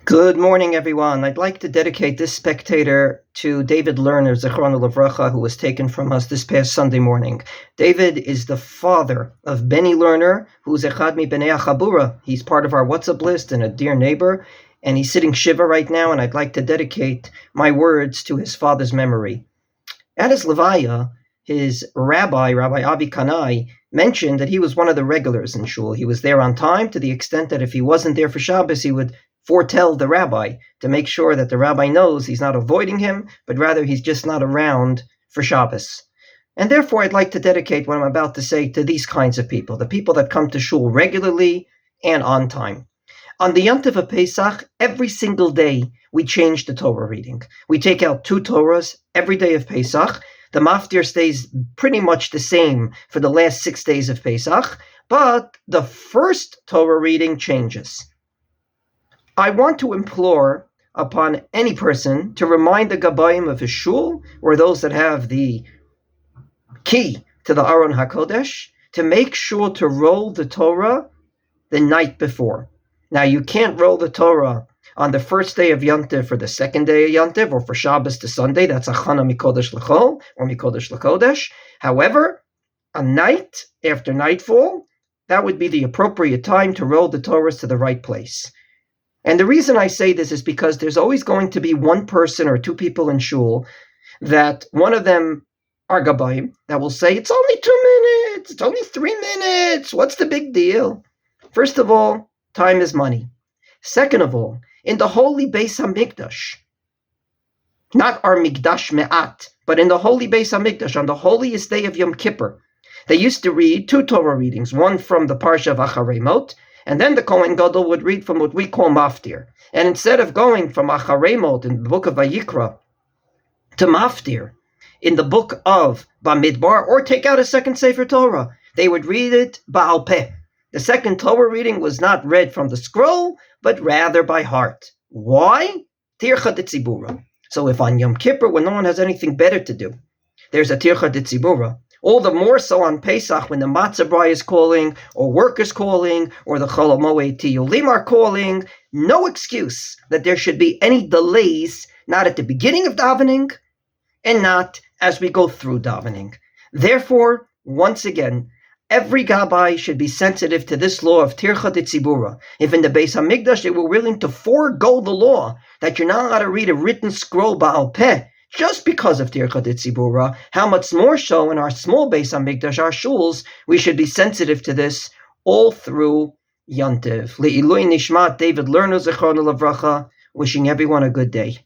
Good morning, everyone. I'd like to dedicate this spectator to David Lerner, Zechron Livracha, who was taken from us this past Sunday morning. David is the father of Benny Lerner, who's Echad mi Bnei Chabura. He's part of our WhatsApp list and a dear neighbor, and he's sitting Shiva right now, and I'd like to dedicate my words to his father's memory. At his Levaya, his Rabbi Avi Kanai, mentioned that he was one of the regulars in shul. He was there on time to the extent that if he wasn't there for Shabbos, he would foretell the rabbi to make sure that the rabbi knows he's not avoiding him, but rather he's just not around for Shabbos. And therefore, I'd like to dedicate what I'm about to say to these kinds of people, the people that come to shul regularly and on time. On the Yom Tov of Pesach, every single day, we change the Torah reading. We take out 2 Torahs every day of Pesach. The maftir stays pretty much the same for the last 6 days of Pesach, but the first Torah reading changes. I want to implore upon any person to remind the Gabayim of his shul, or those that have the key to the Aron HaKodesh, to make sure to roll the Torah the night before. Now, you can't roll the Torah on the first day of Yom Tov for the second day of Yom Tov, or for Shabbos to Sunday. That's Achana Mikodesh L'Chol, or Mikodesh L'Kodesh. However, a night after nightfall, that would be the appropriate time to roll the Torahs to the right place. And the reason I say this is because there's always going to be one person or 2 people in shul that one of them are Gabayim that will say, it's only 2 minutes, it's only 3 minutes, what's the big deal? First of all, time is money. Second of all, in the holy Beis HaMikdash, not our Mikdash Me'at, but in the holy Beis HaMikdash, on the holiest day of Yom Kippur, they used to read 2 Torah readings, one from the Parsha of Acharei Mot, and then the Kohen Gadol would read from what we call Maftir. And instead of going from Acharei Mot in the book of Vayikra to Maftir in the book of Bamidbar, or take out a second Sefer Torah, they would read it Ba'al Peh. The second Torah reading was not read from the scroll, but rather by heart. Why? Tircha D'Tzibura. So if on Yom Kippur, when no one has anything better to do, there's a Tircha D'Tzibura, all the more so on Pesach when the Matzah Brai is calling, or work is calling, or the Chol HaMoed Tiyulim are calling, no excuse that there should be any delays, not at the beginning of davening, and not as we go through davening. Therefore, once again, every Gabbai should be sensitive to this law of Tircha D'Tzibura. If in the Beis HaMikdash they were willing to forego the law that you're not allowed to read a written scroll Ba'al Peh, just because of Tircha D'Tzibura, how much more so in our small Beis HaMikdash, our shuls, we should be sensitive to this all through Yom Tov. Le'ilui Nishmat David Lerner Zechron Livracha, wishing everyone a good day.